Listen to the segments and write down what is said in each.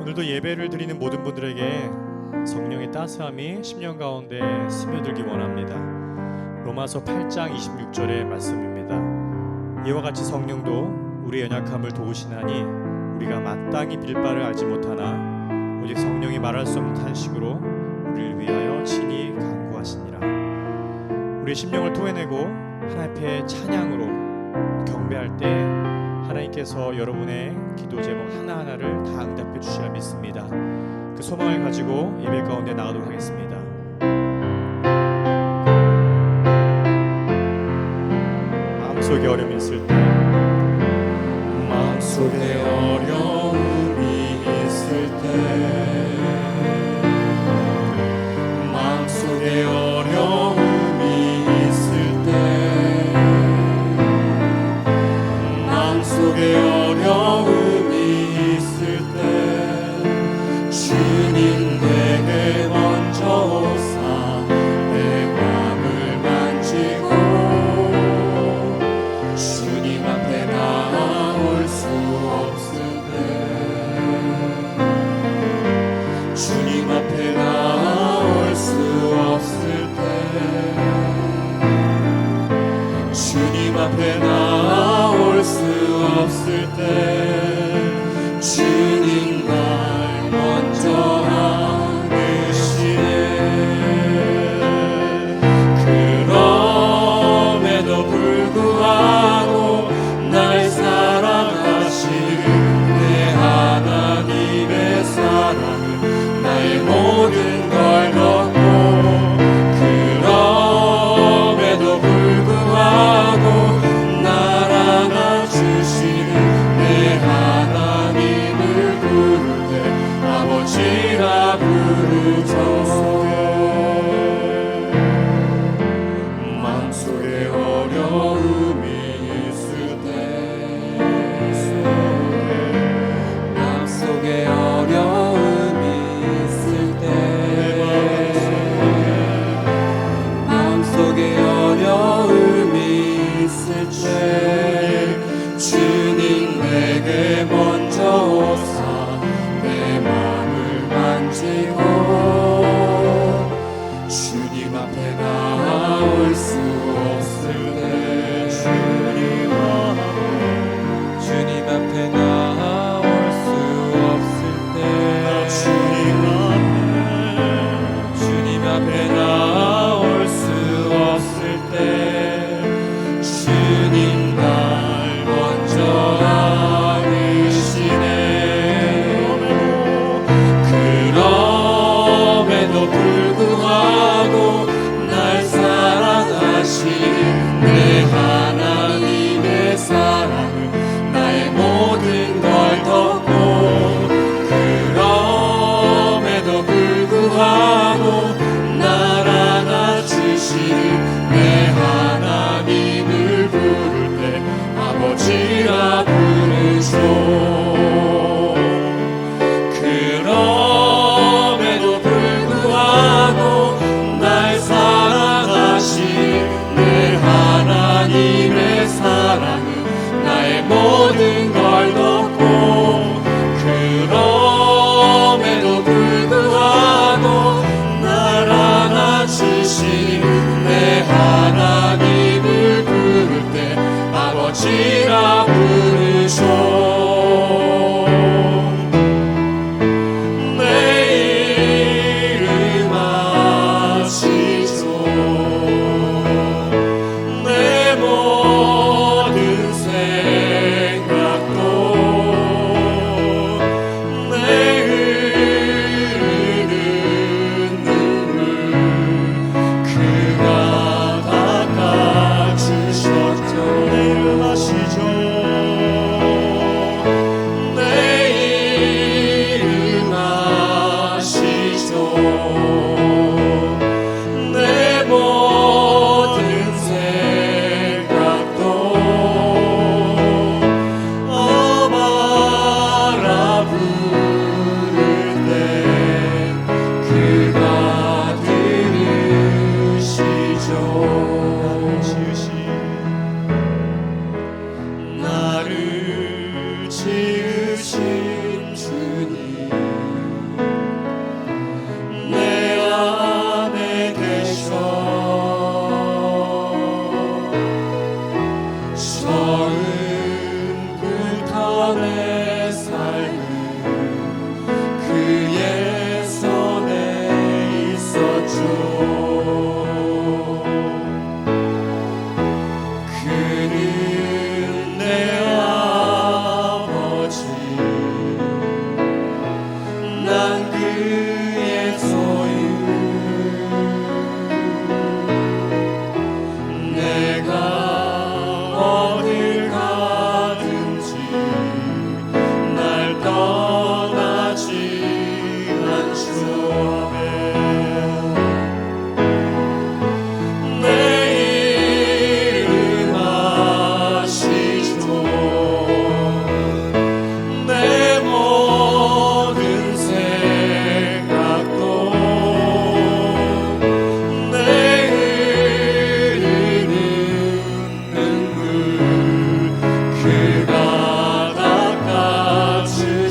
오늘도 예배를 드리는 모든 분들에게 성령의 따스함이 심령 가운데 스며들기 원합니다. 로마서 8장 26절의 말씀입니다. 이와 같이 성령도 우리의 연약함을 도우시나니 우리가 마땅히 빌 바를 알지 못하나 오직 성령이 말할 수 없는 탄식으로 우리를 위하여 친히 간구하시니라. 우리의 심령을 토해내고 하나님 앞에 찬양으로 경배할 때 하나님께서 여러분의 기도 제목 하나하나를 다 응답해 주시라 믿습니다. 그 소망을 가지고 예배 가운데 나가도록 하겠습니다. 마음속에 어려움이 있을 때, 마음속에 어려움이 있을 때, 마음속에 어려움이 있을 때, 마음속에 어려움이 있을 때 주님 내게 먼저 오사 내 맘을 만지고 주님 앞에 나올 수 없을 때, 주님 앞에 나올 수 없을 때, 주님 앞에 나올 수 없을 때 주님 날 먼저 안으시네. 그럼에도 불구하고 날 사랑하신 내 하나님의 사랑은 나의 모든 걸 덮고, 그럼에도 불구하고 날 안아주시는 내 하나님을 부를 때 아버지라 부르죠. 마음속에 어려움이 있을 때, 마음속에 어려움이 있을 때, 마음속에 어려움이 있을 때 주님 내게 먼저 오사 내 맘을 만지고 주님 앞에 나올 수 없을 때, 주님 앞에 나올 수 없을 때, 주님 앞에 나올 수 없을 때 주님 날 먼저 안으시네. 그럼에도 불구하고 날 사랑하신 내 하나님의 사랑은 나의 모든 걸 덮고, 그럼에도 불구하고 날 안아주신 내 하나님을 부를 때 아버지라 부르죠. 그럼에도 불구하고 날 사랑하신 내 하나님의 사랑은 나의 모든 걸 덮고, 그럼에도 불구하고 날 안아주신 내 하나님을 부를 때 아버지라 부르죠. 내 이름 아시죠. 내 모든 생각도 내 흐르는 눈물 그가 닦아주셨죠. 내 이름 아시죠. 내 이름 아시죠. 내 모든 생각도 어바라 부를 때 그가 들으시죠. 나를 지으신 주님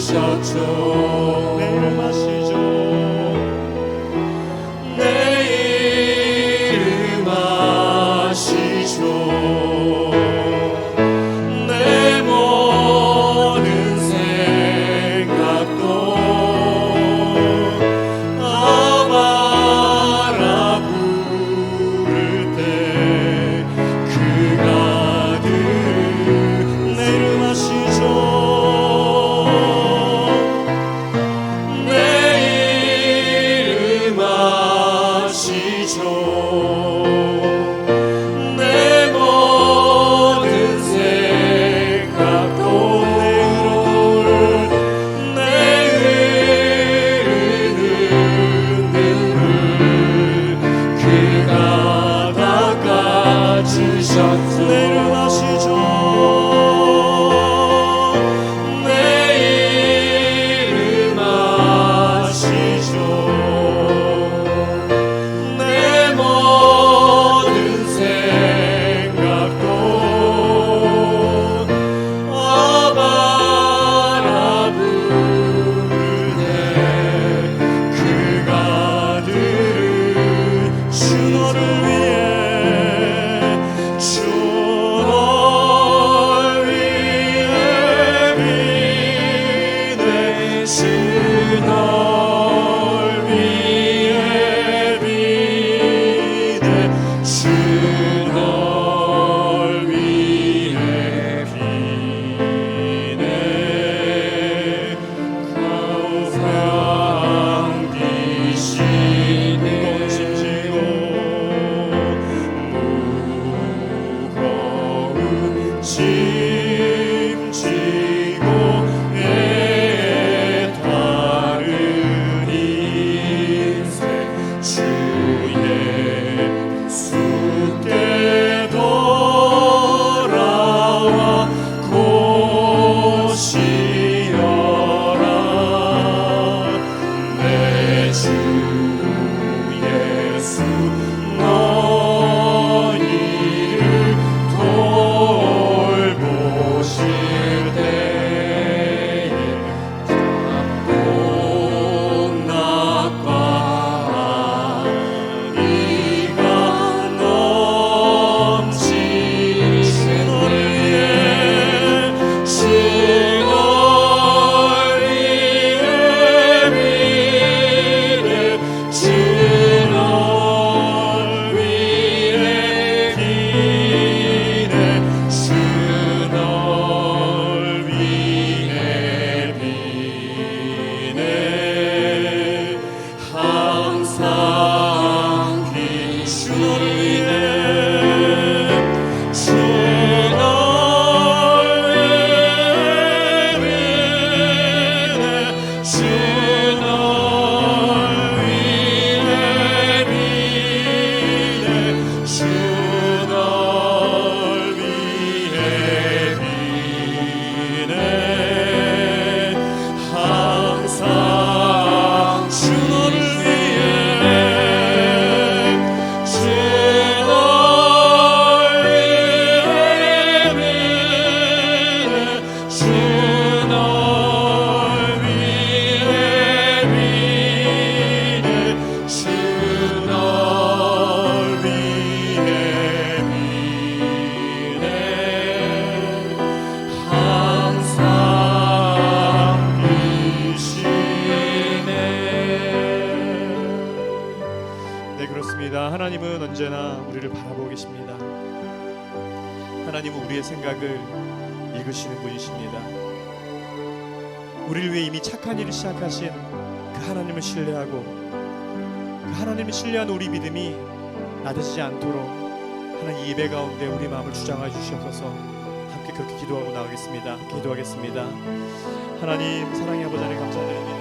주셨죠. 내 이름 아시죠. 내 이름 아시죠. 내 모든 생각도 아바라 부를 때 그가 들으 내 이름 아시죠. 내 이름 아시죠. 내 모든 생각도 내 의를 그가 닦아주셨소. 내 이름 아시죠. 내 이름 아시죠. 내 모든 생각도 아바라 부르네 그가 들으 주 너를 위해 주 널 위해 비네 주 널 위해 비네 주 널 위해 비네 항상 비시네 무거운 짐 지고 애타는 인생 주 예수께 돌아와 고시어라. 내 주 예수 너희를 돌보실 때에 낙과 이가 넘치시네 주 널 위해 비네 주 널 위해 비네 주 널 위해 비네 항상 주 너를 위해 주 널 위해 비네 주 널 위해 비네 주 널 위해 비네 항상 주 너를 위해 주 널 위해 비네 주 널 위해 비네 주 널 위해 비네 항상 이시네. 네, 그렇습니다. 하나님은 언제나 우리를 바라보고 계십니다. 하나님은 우리의 생각을 읽으시는 분이십니다. 우리를 위해 이미 착한 일을 시작하신 그 하나님을 신뢰하고 그 하나님을 신뢰하는 우리 믿음이 낮아지지 않도록 하나님 이 예배 가운데 우리 마음을 주장하여 주시옵소서. 함께 그렇게 기도하고 나가겠습니다. 기도하겠습니다. 하나님 사랑의 아버지 하나님 감사드립니다.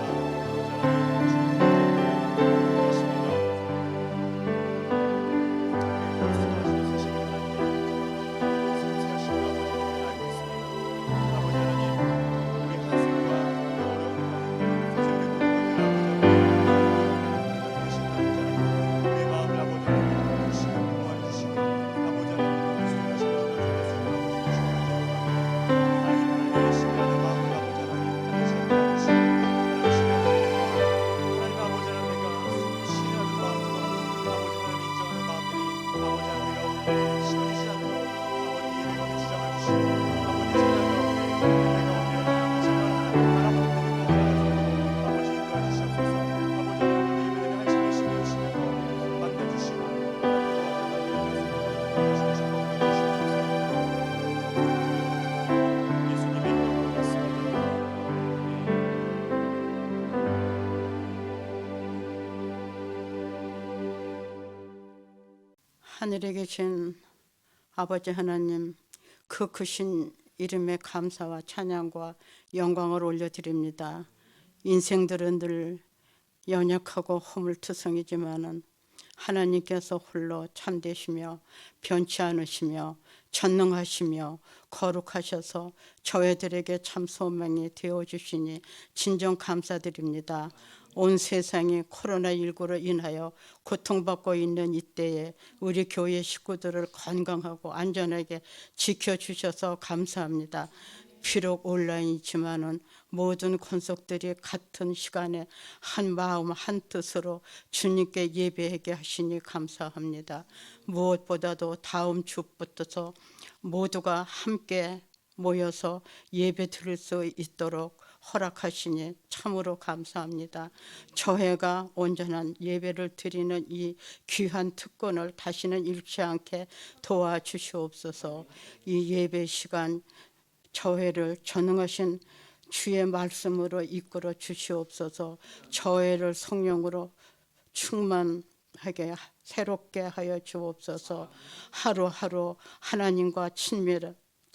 하늘에 계신 아버지 하나님, 그 크신 이름에 감사와 찬양과 영광을 올려드립니다. 인생들은 늘 연약하고 허물투성이지만은 하나님께서 홀로 참되시며 변치 않으시며 전능하시며 거룩하셔서 저희들에게 참 소망이 되어주시니 진정 감사드립니다. 온 세상이 코로나19로 인하여 고통받고 있는 이때에 우리 교회 식구들을 건강하고 안전하게 지켜주셔서 감사합니다. 비록 온라인이지만은 모든 권속들이 같은 시간에 한 마음 한 뜻으로 주님께 예배하게 하시니 감사합니다. 무엇보다도 다음 주부터 모두가 함께 모여서 예배 드릴 수 있도록 허락하시니 참으로 감사합니다. 저희가 온전한 예배를 드리는 이 귀한 특권을 다시는 잃지 않게 도와주시옵소서. 이 예배 시간 저희를 전능하신 주의 말씀으로 이끌어 주시옵소서. 저희를 성령으로 충만하게 새롭게 하여 주옵소서. 하루하루 하나님과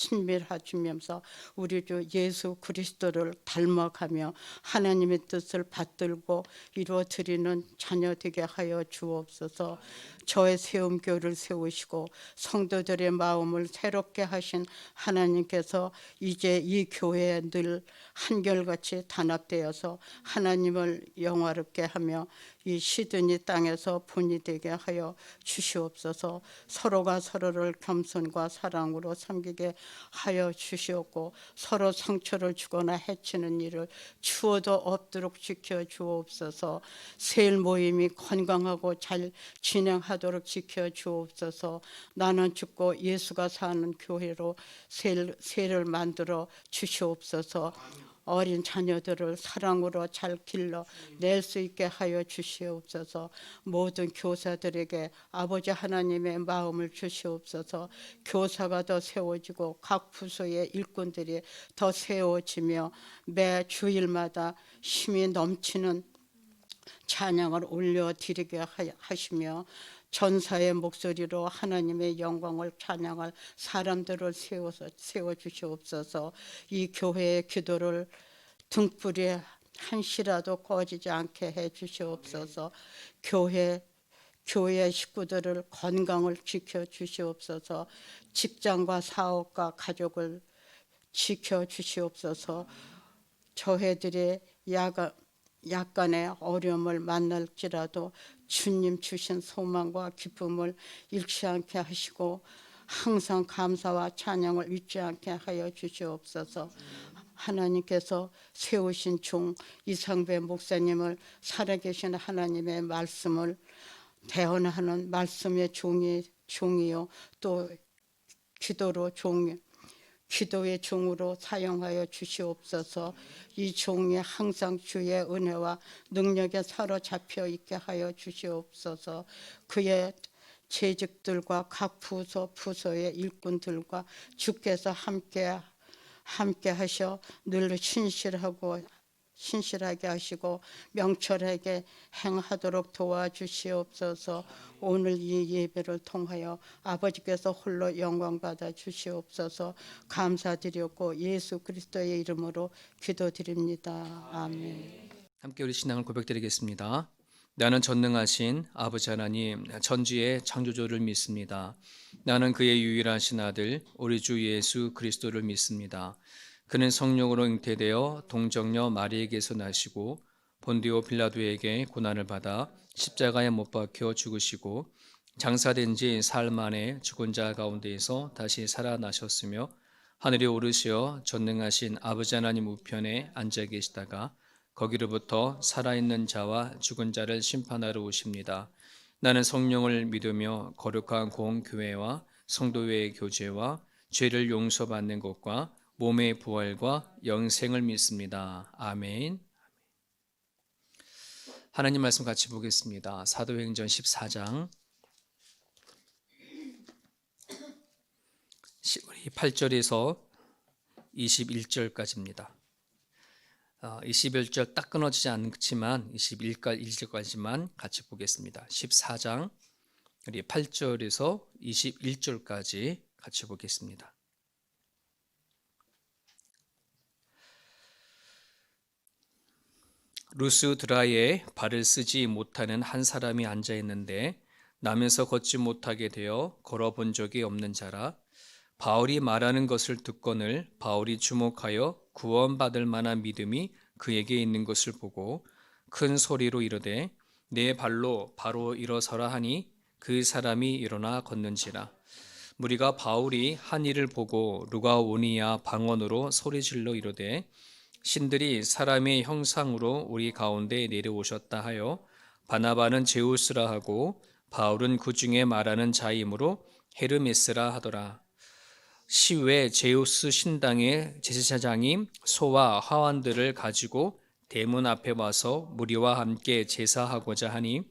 친밀하시면서 우리 주 예수 그리스도를 닮아가며 하나님의 뜻을 받들고 이루어드리는 자녀 되게 하여 주옵소서. 저의 세움교를 세우시고 성도들의 마음을 새롭게 하신 하나님께서 이제 이 교회에 늘 한결같이 단합되어서 하나님을 영화롭게 하며 이 시드니 땅에서 본이 되게 하여 주시옵소서. 서로가 서로를 겸손과 사랑으로 섬기게 하여 주시옵고 서로 상처를 주거나 해치는 일을 추워도 없도록 지켜 주옵소서. 세일 모임이 건강하고 잘 진행하도록 지켜 주옵소서. 나는 죽고 예수가 사는 교회로 세일을 만들어 주시옵소서. 어린 자녀들을 사랑으로 잘 길러 낼 수 있게 하여 주시옵소서. 모든 교사들에게 아버지 하나님의 마음을 주시옵소서. 교사가 더 세워지고 각 부서의 일꾼들이 더 세워지며 매 주일마다 힘이 넘치는 찬양을 올려드리게 하시며 전사의 목소리로 하나님의 영광을 찬양할 사람들을 세워주시옵소서. 이 교회의 기도를 등불이 한시라도 꺼지지 않게 해주시옵소서. 교회 식구들을 건강을 지켜주시옵소서. 직장과 사업과 가족을 지켜주시옵소서. 저희들의 약간의 어려움을 만날지라도 주님 주신 소망과 기쁨을 잃지 않게 하시고 항상 감사와 찬양을 잊지 않게 하여 주시옵소서. 하나님께서 세우신 종 이상배 목사님을 살아계신 하나님의 말씀을 대언하는 말씀의 종이요 또 기도의 종으로 사용하여 주시옵소서. 이 종이 항상 주의 은혜와 능력에 사로잡혀 있게 하여 주시옵소서. 그의 재직들과 각 부서의 일꾼들과 주께서 함께 하셔 늘 신실하게 하시고 명철하게 행하도록 도와주시옵소서. 오늘 이 예배를 통하여 아버지께서 홀로 영광 받아 주시옵소서. 감사드렸고 예수 그리스도의 이름으로 기도드립니다. 아멘. 함께 우리 신앙을 고백드리겠습니다. 나는 전능하신 아버지 하나님 천지의 창조주를 믿습니다. 나는 그의 유일하신 아들 우리 주 예수 그리스도를 믿습니다. 그는 성령으로 잉태되어 동정녀 마리에게서 나시고 본디오 빌라도에게 고난을 받아 십자가에 못 박혀 죽으시고 장사된 지 사흘 만에 죽은 자 가운데에서 다시 살아나셨으며 하늘에 오르시어 전능하신 아버지 하나님 우편에 앉아 계시다가 거기로부터 살아있는 자와 죽은 자를 심판하러 오십니다. 나는 성령을 믿으며 거룩한 공교회와 성도회의 교제와 죄를 용서받는 것과 몸의 부활과 영생을 믿습니다. 아멘. 하나님 말씀 같이 보겠습니다. 사도행전 14장 8절에서 21절까지입니다. 21절 딱 끊어지지 않지만 21절까지만 같이 보겠습니다. 14장 우리 8절에서 21절까지 같이 보겠습니다. 루스드라에 발을 쓰지 못하는 한 사람이 앉아 있는데 나면서 걷지 못하게 되어 걸어본 적이 없는 자라. 바울이 말하는 것을 듣거늘 바울이 주목하여 구원받을 만한 믿음이 그에게 있는 것을 보고 큰 소리로 이르되 내 발로 바로 일어서라 하니 그 사람이 일어나 걷는지라. 무리가 바울이 한 일을 보고 누가 오니야 방언으로 소리질러 이르되 신들이 사람의 형상으로 우리 가운데 내려오셨다 하여 바나바는 제우스라 하고 바울은 그 중에 말하는 자이므로 헤르메스라 하더라. 시외 제우스 신당의 제사장이 소와 화환들을 가지고 대문 앞에 와서 무리와 함께 제사하고자 하니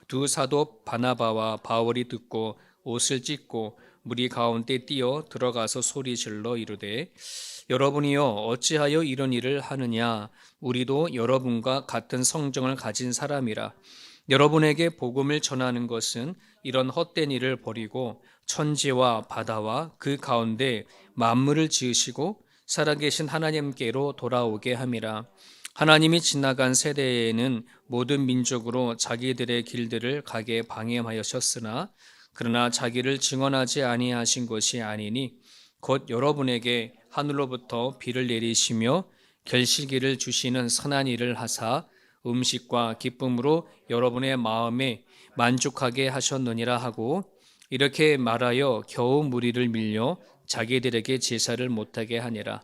두 사도 바나바와 바울이 듣고 옷을 찢고 무리 가운데 뛰어 들어가서 소리질러 이르되 여러분이여 어찌하여 이런 일을 하느냐. 우리도 여러분과 같은 성정을 가진 사람이라. 여러분에게 복음을 전하는 것은 이런 헛된 일을 버리고 천지와 바다와 그 가운데 만물을 지으시고 살아계신 하나님께로 돌아오게 함이라. 하나님이 지나간 세대에는 모든 민족으로 자기들의 길들을 가게 방해하셨으나 그러나 자기를 증언하지 아니하신 것이 아니니 곧 여러분에게 하늘로부터 비를 내리시며 결실기를 주시는 선한 일을 하사 음식과 기쁨으로 여러분의 마음에 만족하게 하셨느니라 하고 이렇게 말하여 겨우 무리를 밀려 자기들에게 제사를 못하게 하니라.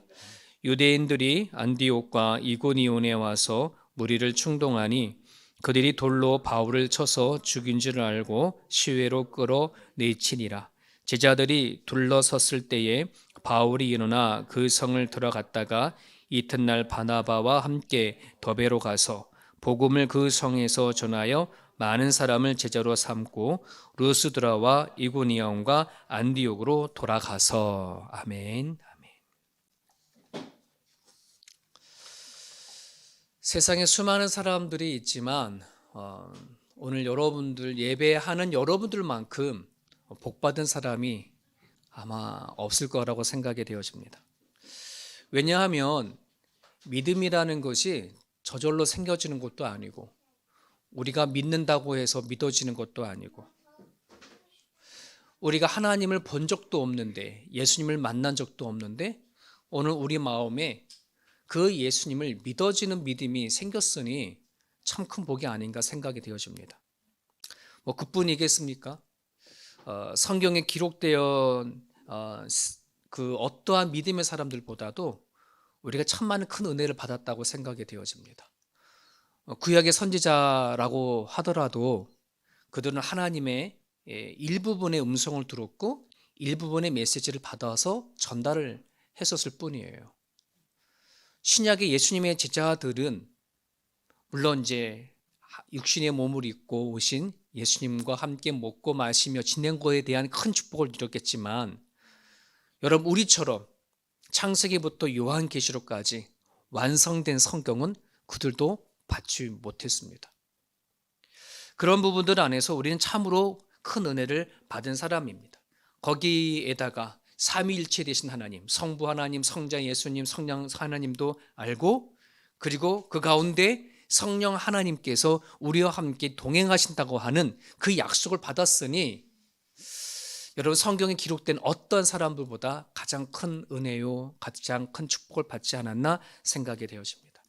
유대인들이 안디옥과 이고니온에 와서 무리를 충동하니 그들이 돌로 바울을 쳐서 죽인 줄 알고 시외로 끌어내치니라. 제자들이 둘러섰을 때에 바울이 일어나 그 성을 들어갔다가 이튿날 바나바와 함께 더베로 가서 복음을 그 성에서 전하여 많은 사람을 제자로 삼고 루스드라와 이고니온과 안디옥으로 돌아가서 아멘. 세상에 수많은 사람들이 있지만 오늘 여러분들 예배하는 여러분들만큼 복받은 사람이 아마 없을 거라고 생각이 되어집니다. 왜냐하면 믿음이라는 것이 저절로 생겨지는 것도 아니고 우리가 믿는다고 해서 믿어지는 것도 아니고 우리가 하나님을 본 적도 없는데 예수님을 만난 적도 없는데 오늘 우리 마음에 그 예수님을 믿어지는 믿음이 생겼으니 참 큰 복이 아닌가 생각이 되어집니다. 뭐 그뿐이겠습니까? 성경에 기록되어 그 어떠한 믿음의 사람들보다도 우리가 참 많은 큰 은혜를 받았다고 생각이 되어집니다. 구약의 선지자라고 하더라도 그들은 하나님의 일부분의 음성을 들었고 일부분의 메시지를 받아서 전달을 했었을 뿐이에요. 신약의 예수님의 제자들은 물론 이제 육신의 몸을 입고 오신 예수님과 함께 먹고 마시며 지낸 것에 대한 큰 축복을 누렸겠지만 여러분 우리처럼 창세기부터 요한계시록까지 완성된 성경은 그들도 받지 못했습니다. 그런 부분들 안에서 우리는 참으로 큰 은혜를 받은 사람입니다. 거기에다가 삼위일체 되신 하나님, 성부 하나님, 성자 예수님, 성령 하나님도 알고 그리고 그 가운데 성령 하나님께서 우리와 함께 동행하신다고 하는 그 약속을 받았으니 여러분 성경에 기록된 어떤 사람들보다 가장 큰 은혜요, 가장 큰 축복을 받지 않았나 생각이 되어집니다.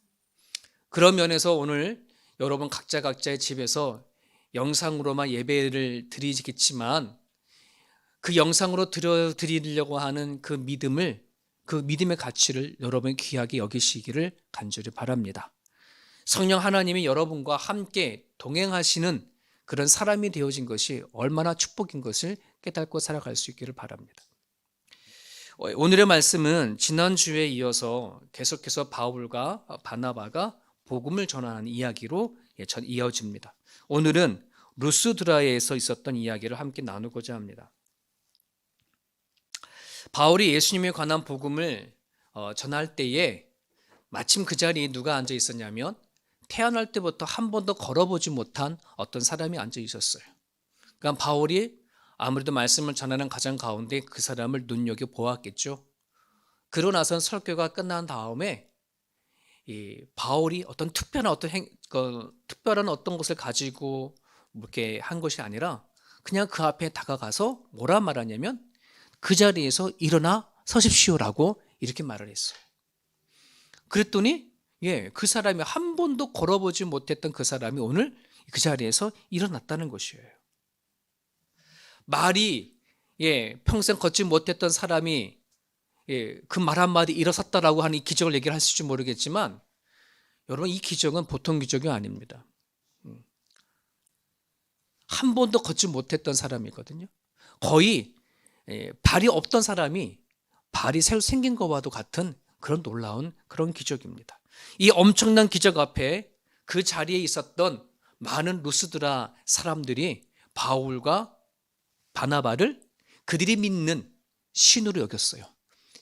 그런 면에서 오늘 여러분 각자의 집에서 영상으로만 예배를 드리겠지만 그 영상으로 드리려고 하는 그 믿음을 그 믿음의 가치를 여러분 귀하게 여기시기를 간절히 바랍니다. 성령 하나님이 여러분과 함께 동행하시는 그런 사람이 되어진 것이 얼마나 축복인 것을 깨닫고 살아갈 수 있기를 바랍니다. 오늘의 말씀은 지난주에 이어서 계속해서 바울과 바나바가 복음을 전하는 이야기로 이어집니다. 오늘은 루스드라에서 있었던 이야기를 함께 나누고자 합니다. 바울이 예수님에 관한 복음을 전할 때에 마침 그 자리에 누가 앉아 있었냐면 태어날 때부터 한 번도 걸어보지 못한 어떤 사람이 앉아 있었어요. 그러니까 바울이 아무래도 말씀을 전하는 가정 가운데 그 사람을 눈여겨 보았겠죠. 그러고 나선 설교가 끝난 다음에 이 바울이 어떤 특별한 어떤 것을 가지고 이렇게 한 것이 아니라 그냥 그 앞에 다가가서 뭐라 말하냐면 그 자리에서 일어나 서십시오라고 이렇게 말을 했어요. 그랬더니 그 사람이 한 번도 걸어보지 못했던 그 사람이 오늘 그 자리에서 일어났다는 것이에요. 말이 평생 걷지 못했던 사람이 그 말 한마디 일어섰다라고 하는 이 기적을 얘기를 하실지 모르겠지만 여러분 이 기적은 보통 기적이 아닙니다. 한 번도 걷지 못했던 사람이거든요. 거의 발이 없던 사람이 발이 새로 생긴 것과도 같은 그런 놀라운 그런 기적입니다. 이 엄청난 기적 앞에 그 자리에 있었던 많은 루스드라 사람들이 바울과 바나바를 그들이 믿는 신으로 여겼어요.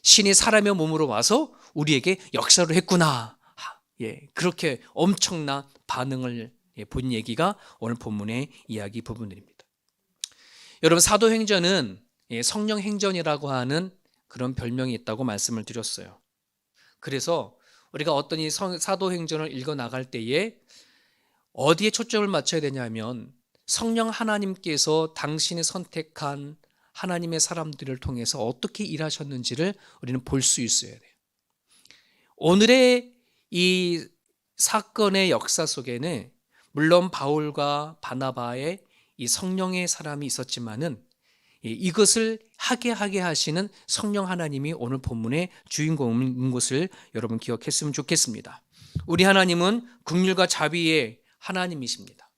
신이 사람의 몸으로 와서 우리에게 역사를 했구나. 그렇게 엄청난 반응을 본 얘기가 오늘 본문의 이야기 부분들입니다. 여러분 사도행전은 성령행전이라고 하는 그런 별명이 있다고 말씀을 드렸어요. 그래서 우리가 어떤 이 사도행전을 읽어 나갈 때에 어디에 초점을 맞춰야 되냐면 성령 하나님께서 당신이 선택한 하나님의 사람들을 통해서 어떻게 일하셨는지를 우리는 볼 수 있어야 돼요. 오늘의 이 사건의 역사 속에는 물론 바울과 바나바의 이 성령의 사람이 있었지만은 이것을 하게 하시는 성령 하나님이 오늘 본문의 주인공인 것을 여러분 기억했으면 좋겠습니다. 우리 하나님은 긍휼과 자비의 하나님이십니다.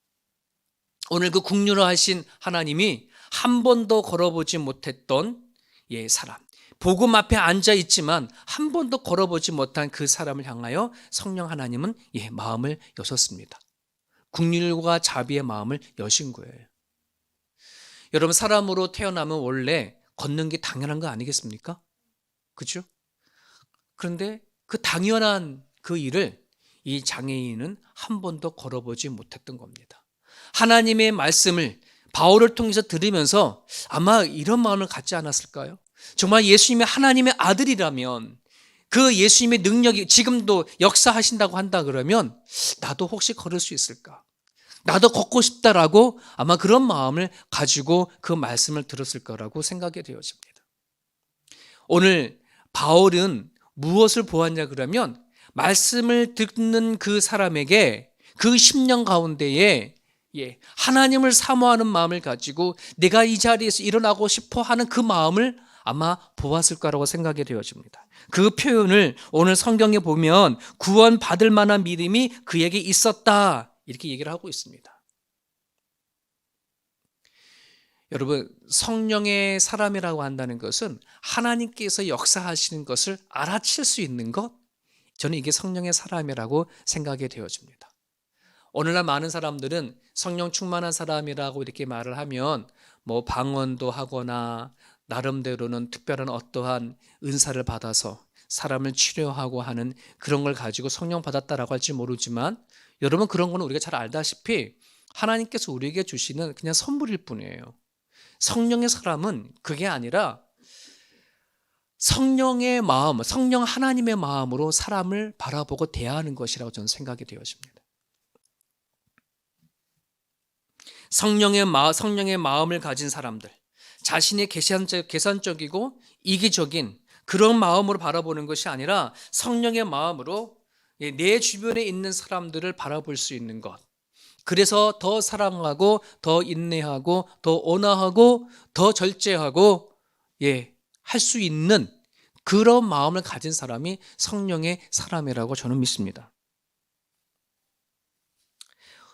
오늘 그 긍휼하신 하나님이 한 번도 걸어보지 못했던 사람, 복음 앞에 앉아 있지만 한 번도 걸어보지 못한 그 사람을 향하여 성령 하나님은 마음을 여셨습니다. 긍휼과 자비의 마음을 여신 거예요. 여러분 사람으로 태어나면 원래 걷는 게 당연한 거 아니겠습니까? 그렇죠? 그런데 그 당연한 그 일을 이 장애인은 한 번도 걸어보지 못했던 겁니다. 하나님의 말씀을 바울을 통해서 들으면서 아마 이런 마음을 갖지 않았을까요? 정말 예수님이 하나님의 아들이라면 그 예수님의 능력이 지금도 역사하신다고 한다 그러면 나도 혹시 걸을 수 있을까? 나도 걷고 싶다라고 아마 그런 마음을 가지고 그 말씀을 들었을 거라고 생각이 되어집니다. 오늘 바울은 무엇을 보았냐 그러면 말씀을 듣는 그 사람에게 그 심령 가운데에 하나님을 사모하는 마음을 가지고 내가 이 자리에서 일어나고 싶어 하는 그 마음을 아마 보았을 거라고 생각이 되어집니다. 그 표현을 오늘 성경에 보면 구원받을 만한 믿음이 그에게 있었다 이렇게 얘기를 하고 있습니다. 여러분 성령의 사람이라고 한다는 것은 하나님께서 역사하시는 것을 알아챌 수 있는 것, 저는 이게 성령의 사람이라고 생각이 되어집니다. 오늘날 많은 사람들은 성령 충만한 사람이라고 이렇게 말을 하면 뭐 방언도 하거나 나름대로는 특별한 어떠한 은사를 받아서 사람을 치료하고 하는 그런 걸 가지고 성령 받았다라고 할지 모르지만 여러분 그런 거는 우리가 잘 알다시피 하나님께서 우리에게 주시는 그냥 선물일 뿐이에요. 성령의 사람은 그게 아니라 성령의 마음, 성령 하나님의 마음으로 사람을 바라보고 대하는 것이라고 저는 생각이 되어집니다. 성령의 마음을 가진 사람들, 자신의 계산적이고 이기적인 그런 마음으로 바라보는 것이 아니라 성령의 마음으로 내 주변에 있는 사람들을 바라볼 수 있는 것, 그래서 더 사랑하고 더 인내하고 더 온화하고 더 절제하고 할 수 있는 그런 마음을 가진 사람이 성령의 사람이라고 저는 믿습니다.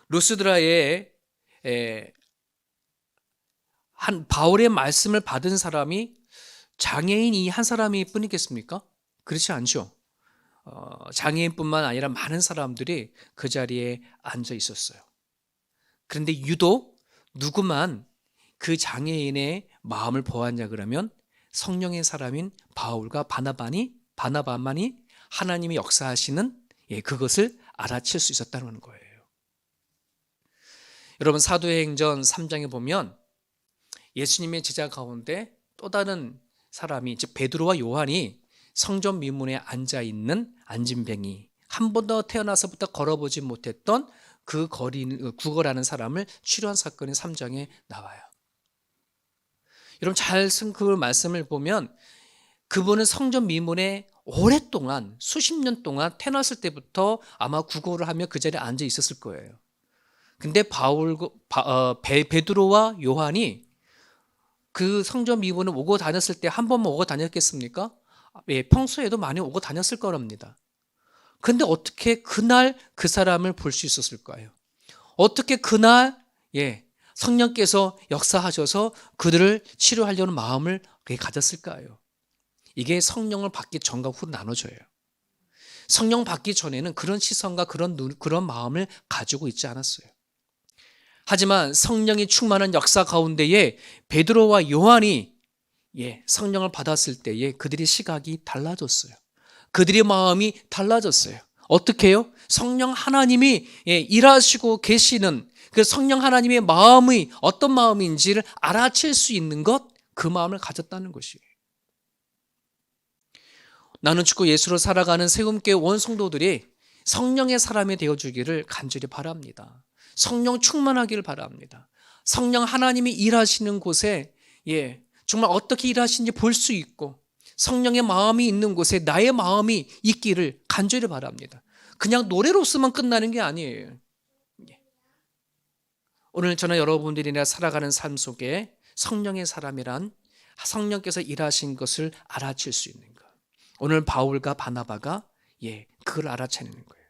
루스드라의 한 바울의 말씀을 받은 사람이 장애인이 한 사람이 뿐이겠습니까? 그렇지 않죠. 장애인뿐만 아니라 많은 사람들이 그 자리에 앉아 있었어요. 그런데 유독 누구만 그 장애인의 마음을 보았냐 그러면 성령의 사람인 바울과 바나바만이 하나님이 역사하시는 그것을 알아챌 수 있었다는 거예요. 여러분 사도행전 3장에 보면 예수님의 제자 가운데 또 다른 사람이, 즉 베드로와 요한이 성전 미문에 앉아 있는 안진뱅이, 한 번도 태어나서부터 걸어보지 못했던 그 구걸하는 사람을 치료한 사건이 3장에 나와요. 여러분 잘 그 말씀을 보면 그분은 성전 미문에 오랫동안 수십 년 동안 태어났을 때부터 아마 구걸을 하며 그 자리에 앉아 있었을 거예요. 근데 베드로와 요한이 그 성전 미문을 오고 다녔을 때 한 번만 오고 다녔겠습니까? 예, 평소에도 많이 오고 다녔을 거랍니다. 근데 어떻게 그날 그 사람을 볼 수 있었을까요? 어떻게 그날 성령께서 역사하셔서 그들을 치료하려는 마음을 가졌을까요? 이게 성령을 받기 전과 후로 나눠져요. 성령 받기 전에는 그런 시선과 그런 마음을 가지고 있지 않았어요. 하지만 성령이 충만한 역사 가운데에 베드로와 요한이 성령을 받았을 때에 그들의 시각이 달라졌어요. 그들의 마음이 달라졌어요. 어떻게 해요? 성령 하나님이 일하시고 계시는 그 성령 하나님의 마음이 어떤 마음인지를 알아챌 수 있는 것, 그 마음을 가졌다는 것이에요. 나는 죽고 예수로 살아가는 세움교회 원성도들이 성령의 사람이 되어주기를 간절히 바랍니다. 성령 충만하기를 바랍니다. 성령 하나님이 일하시는 곳에 정말 어떻게 일하시는지 볼 수 있고 성령의 마음이 있는 곳에 나의 마음이 있기를 간절히 바랍니다. 그냥 노래로서만 끝나는 게 아니에요. 오늘 저는 여러분들이나 살아가는 삶 속에 성령의 사람이란 성령께서 일하신 것을 알아챌 수 있는 것. 오늘 바울과 바나바가 그걸 알아채는 거예요.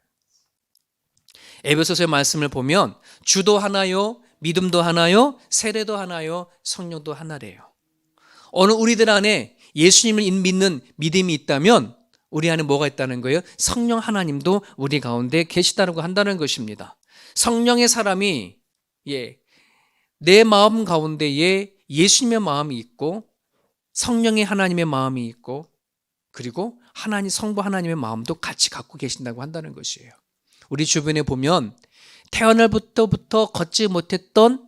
에베소서의 말씀을 보면 주도 하나요, 믿음도 하나요, 세례도 하나요, 성령도 하나래요. 오늘 우리들 안에 예수님을 믿는 믿음이 있다면 우리 안에 뭐가 있다는 거예요? 성령 하나님도 우리 가운데 계시다고 한다는 것입니다. 성령의 사람이 내 마음 가운데에 예수님의 마음이 있고 성령의 하나님의 마음이 있고 그리고 하나님 성부 하나님의 마음도 같이 갖고 계신다고 한다는 것이에요. 우리 주변에 보면 태어날부터 걷지 못했던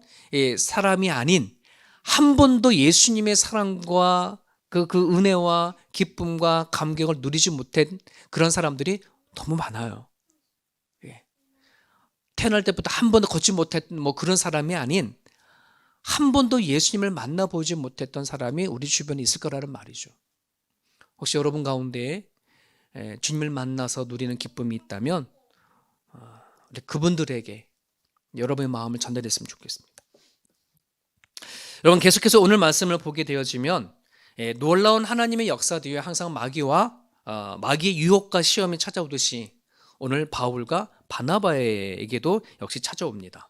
사람이 아닌 한 번도 예수님의 사랑과 그 은혜와 기쁨과 감격을 누리지 못한 그런 사람들이 너무 많아요. 태어날 때부터 한 번도 걷지 못했던 그런 사람이 아닌 한 번도 예수님을 만나보지 못했던 사람이 우리 주변에 있을 거라는 말이죠. 혹시 여러분 가운데 주님을 만나서 누리는 기쁨이 있다면 그분들에게 여러분의 마음을 전달했으면 좋겠습니다. 여러분 계속해서 오늘 말씀을 보게 되어지면 놀라운 하나님의 역사 뒤에 항상 마귀의 유혹과 시험이 찾아오듯이 오늘 바울과 바나바에게도 역시 찾아옵니다.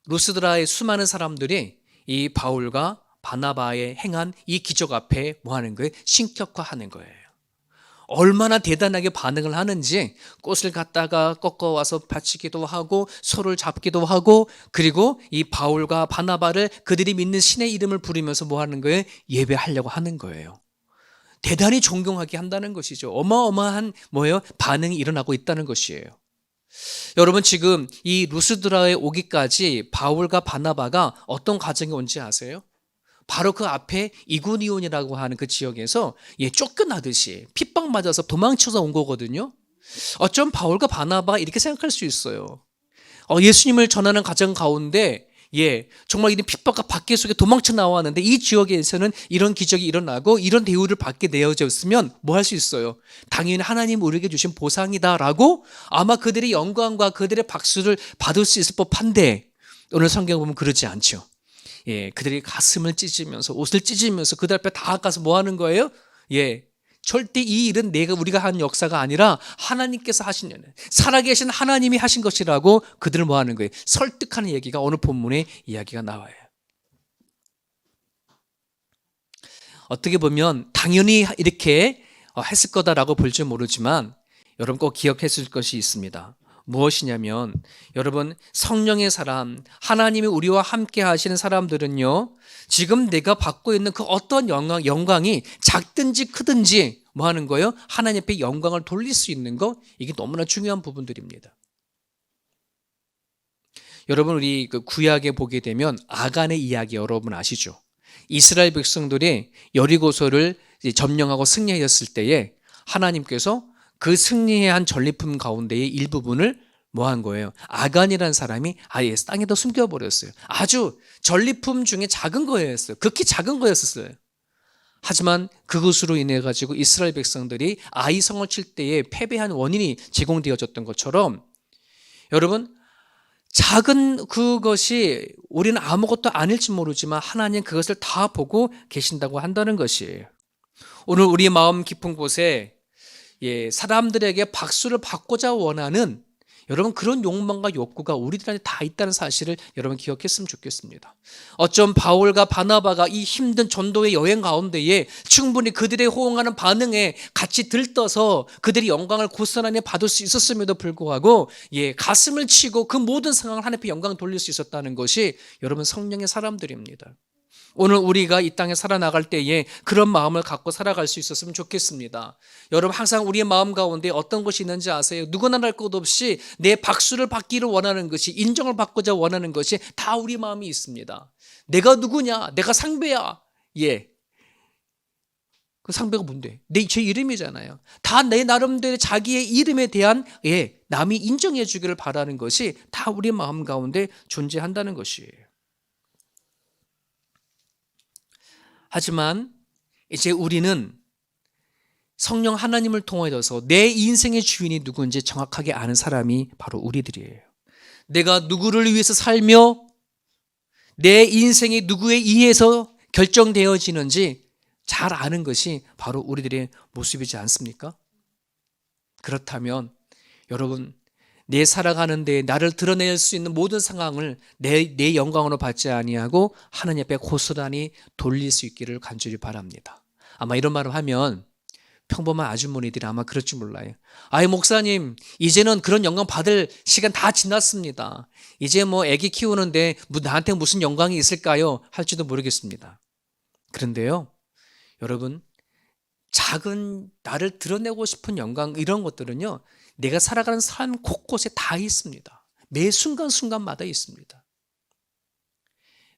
루스드라의 수많은 사람들이 이 바울과 바나바에 행한 이 기적 앞에 뭐 하는 거예요? 신격화하는 거예요. 얼마나 대단하게 반응을 하는지 꽃을 갖다가 꺾어와서 바치기도 하고 소를 잡기도 하고 그리고 이 바울과 바나바를 그들이 믿는 신의 이름을 부르면서 뭐 하는 거예요? 예배하려고 하는 거예요. 대단히 존경하게 한다는 것이죠. 어마어마한 반응이 일어나고 있다는 것이에요. 여러분 지금 이 루스드라에 오기까지 바울과 바나바가 어떤 과정이 온지 아세요? 바로 그 앞에 이고니온이라고 하는 그 지역에서 쫓겨나듯이 핍박 맞아서 도망쳐서 온 거거든요. 어쩜 바울과 바나바 이렇게 생각할 수 있어요. 예수님을 전하는 과정 가운데 정말 이런 핍박과 박해 속에 도망쳐 나왔는데 이 지역에서는 이런 기적이 일어나고 이런 대우를 받게 되어졌으면 뭐 할 수 있어요? 당연히 하나님 우리에게 주신 보상이다라고 아마 그들의 영광과 그들의 박수를 받을 수 있을 법한데 오늘 성경 보면 그렇지 않죠. 그들이 가슴을 찢으면서 옷을 찢으면서 그들 앞에 다 가서 뭐 하는 거예요? 절대 이 일은 우리가 한 역사가 아니라 하나님께서 하신 일, 살아계신 하나님이 하신 것이라고 그들을 뭐 하는 거예요? 설득하는 얘기가 오늘 본문에 이야기가 나와요. 어떻게 보면 당연히 이렇게 했을 거다라고 볼지 모르지만 여러분 꼭 기억했을 것이 있습니다. 무엇이냐면 여러분 성령의 사람 하나님이 우리와 함께 하시는 사람들은요 지금 내가 받고 있는 그 어떤 영광이 작든지 크든지 뭐 하는 거예요? 하나님 앞에 영광을 돌릴 수 있는 거 이게 너무나 중요한 부분들입니다. 여러분 우리 그 구약에 보게 되면 아간의 이야기 여러분 아시죠? 이스라엘 백성들이 여리고서를 이제 점령하고 승리하였을 때에 하나님께서 그 승리의 한 전리품 가운데의 일부분을 뭐 한 거예요? 아간이라는 사람이 아예 땅에다 숨겨버렸어요. 아주 전리품 중에 작은 거였어요. 극히 작은 거였어요. 하지만 그것으로 인해 가지고 이스라엘 백성들이 아이성을 칠 때에 패배한 원인이 제공되어졌던 것처럼, 여러분, 작은 그것이 우리는 아무것도 아닐지 모르지만 하나님 그것을 다 보고 계신다고 한다는 것이에요. 오늘 우리 마음 깊은 곳에 사람들에게 박수를 받고자 원하는 여러분 그런 욕망과 욕구가 우리들한테 다 있다는 사실을 여러분 기억했으면 좋겠습니다. 어쩜 바울과 바나바가 이 힘든 전도의 여행 가운데에 충분히 그들의 호응하는 반응에 같이 들떠서 그들이 영광을 고스란히 받을 수 있었음에도 불구하고 가슴을 치고 그 모든 상황을 하나님 앞에 영광을 돌릴 수 있었다는 것이 여러분 성령의 사람들입니다. 오늘 우리가 이 땅에 살아나갈 때에 그런 마음을 갖고 살아갈 수 있었으면 좋겠습니다. 여러분 항상 우리의 마음 가운데 어떤 것이 있는지 아세요? 누구나 할 것 없이 내 박수를 받기를 원하는 것이, 인정을 받고자 원하는 것이 다 우리 마음이 있습니다. 내가 누구냐? 내가 상배야. 그 상배가 뭔데? 제 이름이잖아요. 다 내 나름대로 자기의 이름에 대한 남이 인정해 주기를 바라는 것이 다 우리 마음 가운데 존재한다는 것이에요. 하지만 이제 우리는 성령 하나님을 통하여서 내 인생의 주인이 누구인지 정확하게 아는 사람이 바로 우리들이에요. 내가 누구를 위해서 살며 내 인생이 누구에 의해서 결정되어지는지 잘 아는 것이 바로 우리들의 모습이지 않습니까? 그렇다면 여러분, 내 살아가는 데 나를 드러낼 수 있는 모든 상황을 내 영광으로 받지 아니하고 하나님 앞에 고스란히 돌릴 수 있기를 간절히 바랍니다. 아마 이런 말을 하면 평범한 아주머니들이 아마 그럴지 몰라요. 아이 목사님, 이제는 그런 영광 받을 시간 다 지났습니다. 이제 애기 키우는데 나한테 무슨 영광이 있을까요? 할지도 모르겠습니다. 그런데요, 여러분, 작은 나를 드러내고 싶은 영광, 이런 것들은요, 내가 살아가는 삶 곳곳에 다 있습니다. 매 순간순간마다 있습니다.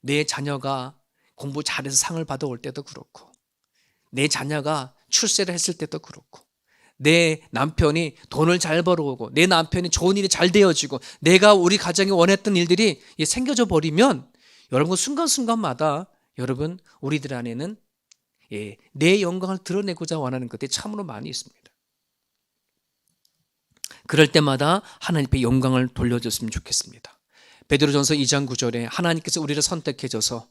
내 자녀가 공부 잘해서 상을 받아올 때도 그렇고, 내 자녀가 출세를 했을 때도 그렇고, 내 남편이 돈을 잘 벌어오고, 내 남편이 좋은 일이 잘 되어지고, 내가 우리 가정에 원했던 일들이 생겨져 버리면 여러분 순간순간마다 여러분 우리들 안에는 내 영광을 드러내고자 원하는 것들이 참으로 많이 있습니다. 그럴 때마다 하나님께 영광을 돌려줬으면 좋겠습니다. 베드로전서 2장 9절에 하나님께서 우리를 선택해줘서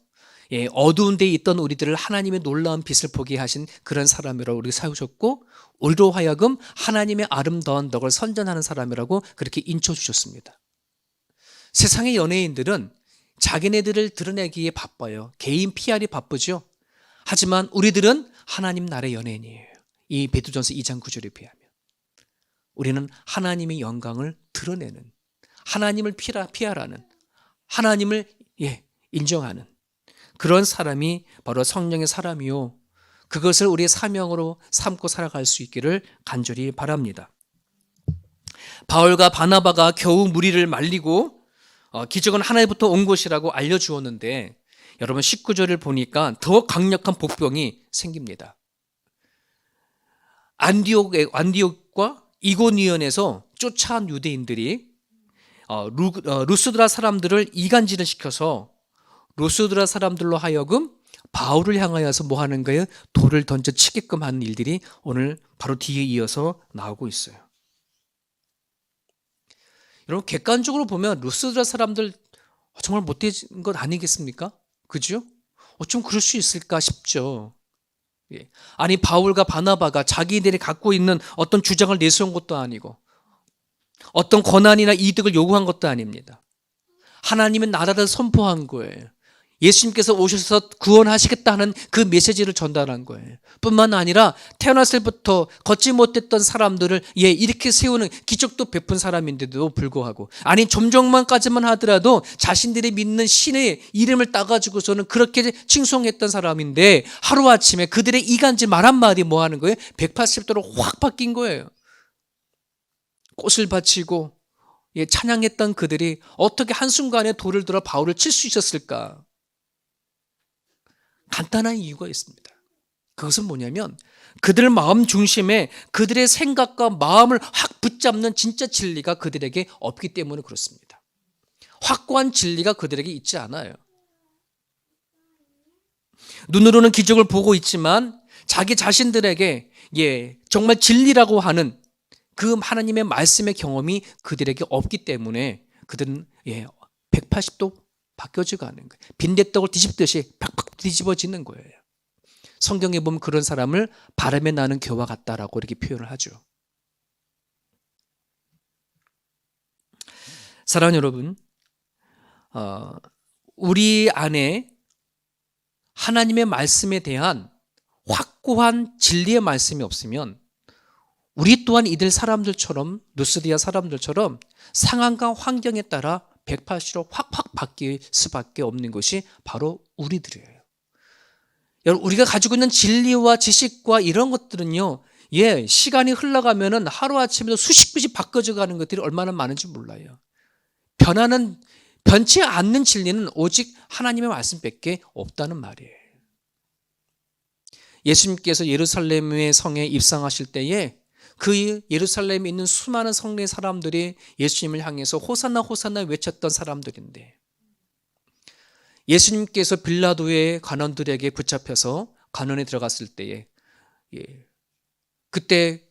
어두운 데에 있던 우리들을 하나님의 놀라운 빛을 보게 하신 그런 사람이라고 우리가 세우셨고, 우리로 하여금 하나님의 아름다운 덕을 선전하는 사람이라고 그렇게 인쳐주셨습니다. 세상의 연예인들은 자기네들을 드러내기에 바빠요. 개인 PR이 바쁘죠. 하지만 우리들은 하나님 나라의 연예인이에요. 이 베드로전서 2장 9절에 비하면 우리는 하나님의 영광을 드러내는, 하나님을 피하라는, 하나님을 인정하는 그런 사람이 바로 성령의 사람이요, 그것을 우리의 사명으로 삼고 살아갈 수 있기를 간절히 바랍니다. 바울과 바나바가 겨우 무리를 말리고 기적은 하나님부터 온 것이라고 알려주었는데, 여러분 19절을 보니까 더 강력한 복병이 생깁니다. 안디옥과 이고니온에서 쫓아온 유대인들이 루스드라 사람들을 이간질을 시켜서 루스드라 사람들로 하여금 바울을 향하여서 뭐 하는 거예요? 돌을 던져 치게끔 하는 일들이 오늘 바로 뒤에 이어서 나오고 있어요. 여러분 객관적으로 보면 루스드라 사람들 정말 못된 것 아니겠습니까? 그죠? 어쩜 그럴 수 있을까 싶죠. 아니 바울과 바나바가 자기들이 갖고 있는 어떤 주장을 내세운 것도 아니고 어떤 권한이나 이득을 요구한 것도 아닙니다. 하나님의 나라를 선포한 거예요. 예수님께서 오셔서 구원하시겠다는 그 메시지를 전달한 거예요. 뿐만 아니라 태어났을 때부터 걷지 못했던 사람들을 이렇게 세우는 기적도 베푼 사람인데도 불구하고, 아니 점정만까지만 하더라도 자신들이 믿는 신의 이름을 따가지고서는 그렇게 칭송했던 사람인데, 하루아침에 그들의 이간질 말 한마디 뭐 하는 거예요? 180도로 확 바뀐 거예요. 꽃을 바치고 찬양했던 그들이 어떻게 한순간에 돌을 들어 바울을 칠 수 있었을까? 간단한 이유가 있습니다. 그것은 뭐냐면 그들 마음 중심에 그들의 생각과 마음을 확 붙잡는 진짜 진리가 그들에게 없기 때문에 그렇습니다. 확고한 진리가 그들에게 있지 않아요. 눈으로는 기적을 보고 있지만 자기 자신들에게 정말 진리라고 하는 그 하나님의 말씀의 경험이 그들에게 없기 때문에 그들은 180도 바뀌어지고 하는 거예요. 빈대떡을 뒤집듯이 팍팍 뒤집어지는 거예요. 성경에 보면 그런 사람을 바람에 나는 겨와 같다라고 이렇게 표현을 하죠. 사랑하는 여러분, 우리 안에 하나님의 말씀에 대한 확고한 진리의 말씀이 없으면 우리 또한 이들 사람들처럼, 누스디아 사람들처럼 상황과 환경에 따라 180도 확확 바뀔 수밖에 없는 것이 바로 우리들이에요. 여러분, 우리가 가지고 있는 진리와 지식과 이런 것들은요, 시간이 흘러가면은 하루아침에도 수십 번씩 바뀌어져 가는 것들이 얼마나 많은지 몰라요. 변치 않는 진리는 오직 하나님의 말씀밖에 없다는 말이에요. 예수님께서 예루살렘의 성에 입성하실 때에 그 예루살렘에 있는 수많은 성례 사람들이 예수님을 향해서 호산나 호산나 외쳤던 사람들인데, 예수님께서 빌라도의 관원들에게 붙잡혀서 관원에 들어갔을 때에 그때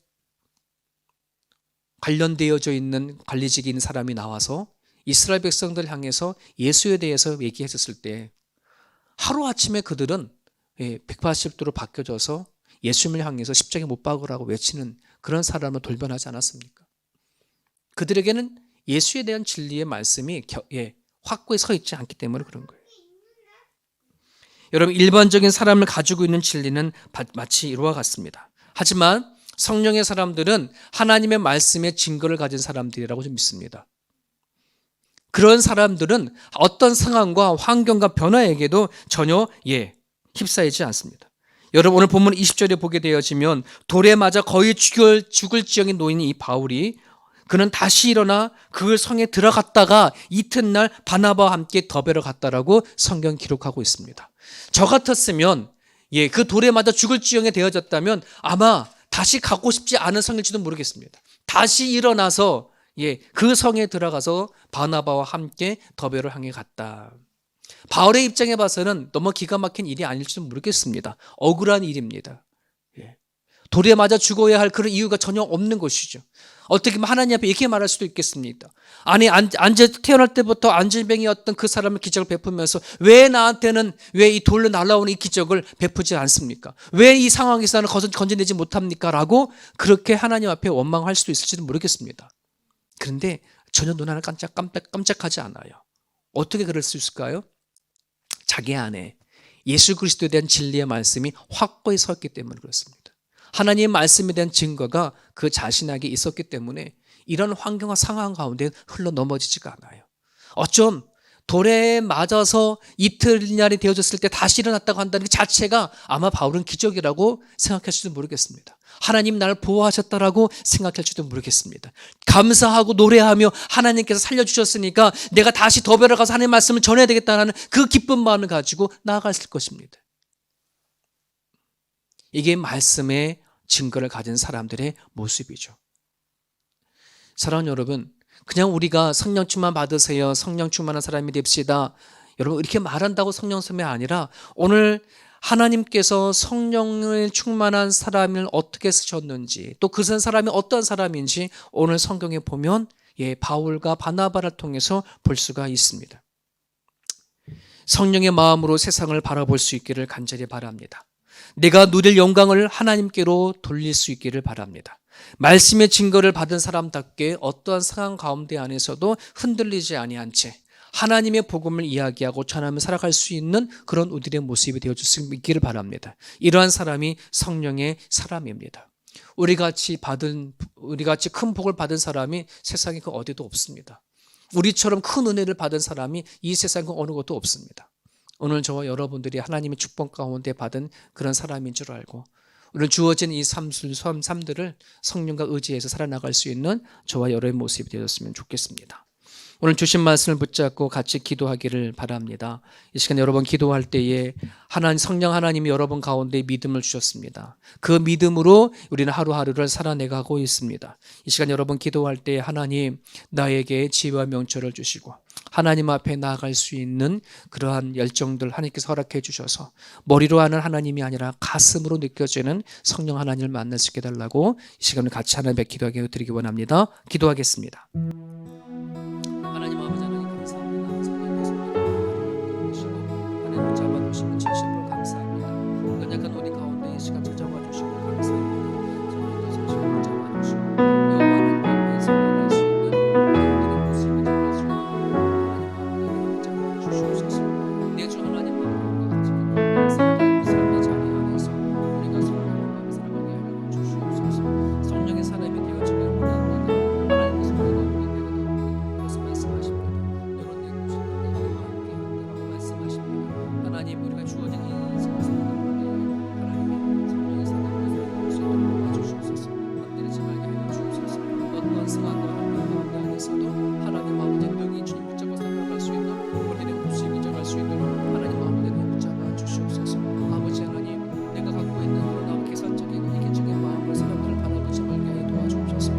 관련되어져 있는 관리직에 있는 사람이 나와서 이스라엘 백성들 향해서 예수에 대해서 얘기했었을 때 하루아침에 그들은 180도로 바뀌어져서 예수님을 향해서 십자가에 못 박으라고 외치는 그런 사람을 돌변하지 않았습니까? 그들에게는 예수에 대한 진리의 말씀이 확고히 서 있지 않기 때문에 그런 거예요. 여러분, 일반적인 사람을 가지고 있는 진리는 마치 이와 같습니다. 하지만 성령의 사람들은 하나님의 말씀에 증거를 가진 사람들이라고 좀 믿습니다. 그런 사람들은 어떤 상황과 환경과 변화에게도 전혀 휩싸이지 않습니다. 여러분, 오늘 본문 20절에 보게 되어지면 돌에 맞아 거의 죽을 지경에 놓인 이 바울이 그는 다시 일어나 그 성에 들어갔다가 이튿날 바나바와 함께 더베로 갔다라고 성경 기록하고 있습니다. 저 같았으면 그 돌에 맞아 죽을 지경에 되어졌다면 아마 다시 가고 싶지 않은 성일지도 모르겠습니다. 다시 일어나서 그 성에 들어가서 바나바와 함께 더베를 향해 갔다. 바울의 입장에 봐서는 너무 기가 막힌 일이 아닐지도 모르겠습니다. 억울한 일입니다. 돌에 맞아 죽어야 할 그런 이유가 전혀 없는 것이죠. 어떻게 보면 하나님 앞에 이렇게 말할 수도 있겠습니다. 아니, 태어날 때부터 안질병이었던 그 사람을 기적을 베푸면서 왜 나한테는 왜 이 돌로 날아오는 이 기적을 베푸지 않습니까? 왜 이 상황에서는 건져내지 못합니까? 라고 그렇게 하나님 앞에 원망할 수도 있을지도 모르겠습니다. 그런데 전혀 눈 하나 깜짝하지 않아요. 어떻게 그럴 수 있을까요? 자기 안에 예수 그리스도에 대한 진리의 말씀이 확고히 섰기 때문에 그렇습니다. 하나님의 말씀에 대한 증거가 그 자신에게 있었기 때문에 이런 환경과 상황 가운데 흘러 넘어지지가 않아요. 어쩜 돌에 맞아서 이튿날이 되어졌을 때 다시 일어났다고 한다는 그 자체가 아마 바울은 기적이라고 생각할지도 모르겠습니다. 하나님 나를 보호하셨다라고 생각할지도 모르겠습니다. 감사하고 노래하며 하나님께서 살려주셨으니까 내가 다시 더베로 가서 하나님의 말씀을 전해야 되겠다는 그 기쁜 마음을 가지고 나아갔을 것입니다. 이게 말씀의 증거를 가진 사람들의 모습이죠. 사랑하는 여러분, 그냥 우리가 성령 충만 받으세요, 성령 충만한 사람이 됩시다, 여러분 이렇게 말한다고 성령 섭이 아니라 오늘 하나님께서 성령을 충만한 사람을 어떻게 쓰셨는지, 또 그 사람이 어떤 사람인지 오늘 성경에 보면 바울과 바나바를 통해서 볼 수가 있습니다. 성령의 마음으로 세상을 바라볼 수 있기를 간절히 바랍니다. 내가 누릴 영광을 하나님께로 돌릴 수 있기를 바랍니다. 말씀의 증거를 받은 사람답게 어떠한 상황 가운데 안에서도 흔들리지 아니한 채 하나님의 복음을 이야기하고 전하며 살아갈 수 있는 그런 우리들의 모습이 되어줄 수 있기를 바랍니다. 이러한 사람이 성령의 사람입니다. 우리같이 큰 복을 받은 사람이 세상에 그 어디도 없습니다. 우리처럼 큰 은혜를 받은 사람이 이 세상에 어느 곳도 없습니다. 오늘 저와 여러분들이 하나님의 축복 가운데 받은 그런 사람인 줄 알고 오늘 주어진 이 삶들을 성령과 의지해서 살아나갈 수 있는 저와 여러분의 모습이 되었으면 좋겠습니다. 오늘 주신 말씀을 붙잡고 같이 기도하기를 바랍니다. 이 시간 여러분 기도할 때에 성령 하나님이 여러분 가운데 믿음을 주셨습니다. 그 믿음으로 우리는 하루하루를 살아내가고 있습니다. 이 시간 여러분 기도할 때 하나님 나에게 지혜와 명철을 주시고 하나님 앞에 나아갈 수 있는 그러한 열정들 하나님께서 허락해 주셔서 머리로 하는 하나님이 아니라 가슴으로 느껴지는 성령 하나님을 만날 수 있게 해달라고 이 시간을 같이 하나님께 기도하게 드리기 원합니다. 기도하겠습니다. 하나님 아버지 하나님 감사합니다. 성령께서 우리가 주시고 하나님 잡아주시는 진심으로 감사합니다. 연약한 우리 가운데 이 시간 찾아와 주시고 감사합니다. 성령께서 지금 잡아주시고 여호와는 앞에 살아갈 수 있는 우리들의 모습을 잡아주시고 하나님 아버지 잡아주시옵소서. 내주 하나님 아버지 가지고 살아가는 삶의 자리 안에서 우리가 성령을 살아가게 하여 주시옵소서. 성령의 사람이 되어지길 원합니다. 하나님께서 우리가 말씀하십니다. 여러 내 곳이 너와 함께 한다라고 말씀하십니다. 하나님 우리가 주어진 이 인생을 살아가는 하나님의 성령의 사랑을 볼 수 있도록 도와주시옵소서. 흔들리지 말게 하여 주옵소서. 어떤 상황과 환경 가운데 안에서도 하나님 아버지 능히 주님 붙잡아 살아갈 수 있는 우리의 모습이 붙잡을 수 있도록 하나님 아버지를 붙잡아 주시옵소서. 아버지 하나님 내가 갖고 있는 그러나 계산적인 이기적인 마음을 사람들을 바라보지 말게 하여 도와주옵소서.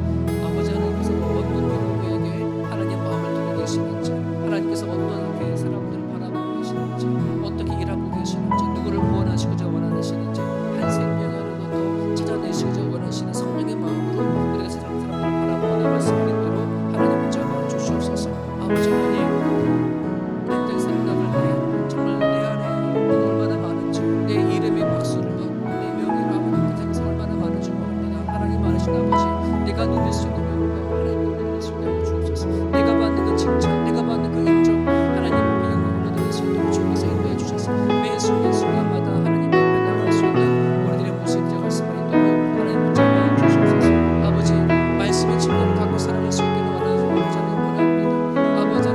아버지 하나님께서 어떤 누구에게 하나님 마음을 두고 계시는지 하나님께서 어떤 사람들을 바라보고 계시는지 어떻게 일하고 계시는지 누구를 구원하시고자 원하시는지 한 생명이 하나 더 찾아내시고자 원하시는 성령의 마음으로 우리가 사람들을 바라보고 나갈 수 있도록 하나님 붙잡아 주시옵소서. 아버지 하나님 인생 살아갈 때 정말 내 안에 얼마나 많은지 내 이름의 박수를 받고 내 명예를 아버지 그 생사 얼마나 많은지 모릅니다. 하나님 많으신 아버지 내가 누릴 수 있는 명예가 하나님을 누릴 수 있게 하여 주옵소서. 내가 받는 그 칭찬 내가 받는 그 인정 하나님께 영광을 드릴 수 있도록 주님께서 인도해 주셔서 매 순간마다 하나님 앞에 나갈 수 있는 우리들의 모습이 되어갈 수 있도록 하나님 붙잡아 주시옵소서. 아버지 말씀의 친구를 갖고 살아갈 수 있기를 원합니다. 아버지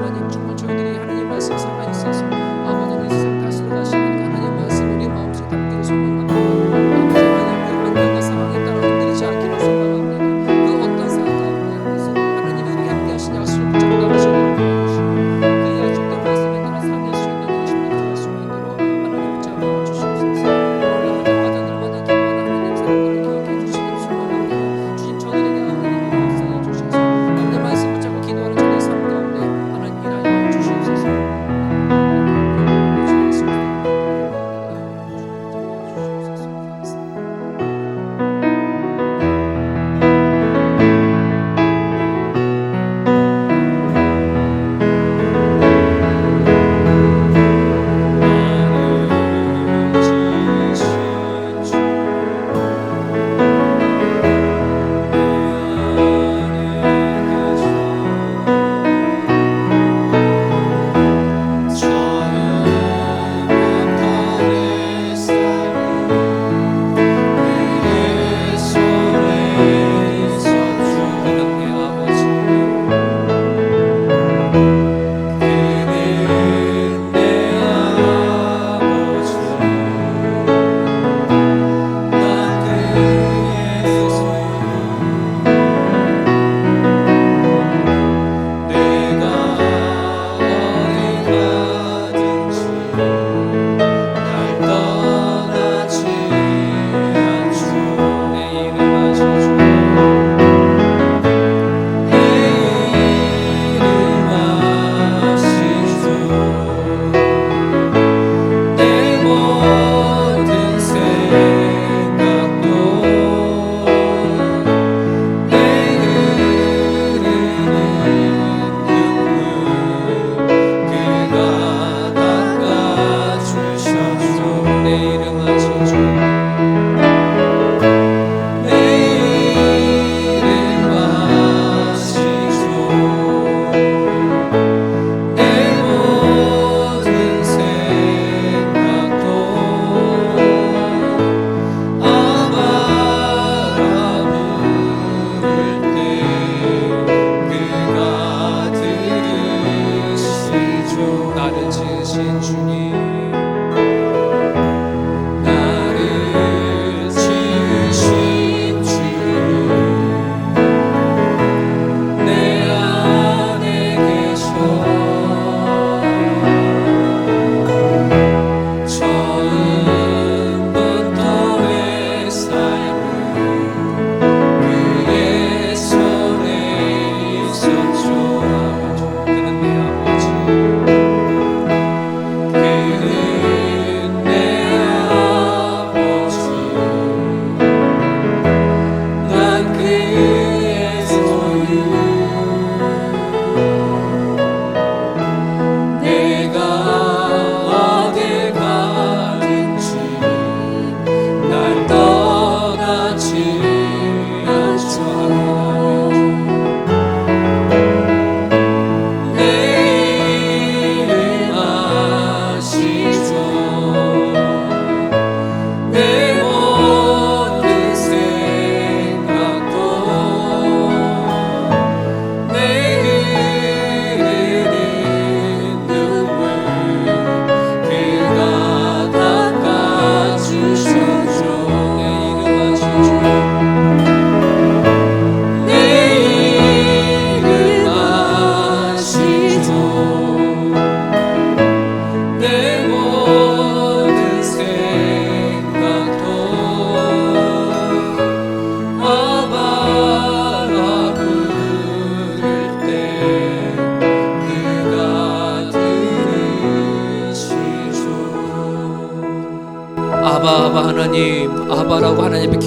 아바 하나님, 아바라고 하나님 앞에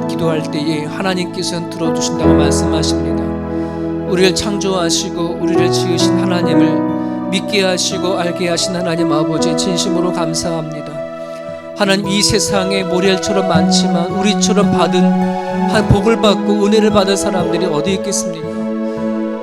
기도할 때에 하나님께서는 들어주신다고 말씀하십니다. 우리를 창조하시고 우리를 지으신 하나님을 믿게 하시고 알게 하신 하나님 아버지 진심으로 감사합니다. 하나님, 이 세상에 모래알처럼 많지만 우리처럼 받은 복을 받고 은혜를 받은 사람들이 어디 있겠습니까?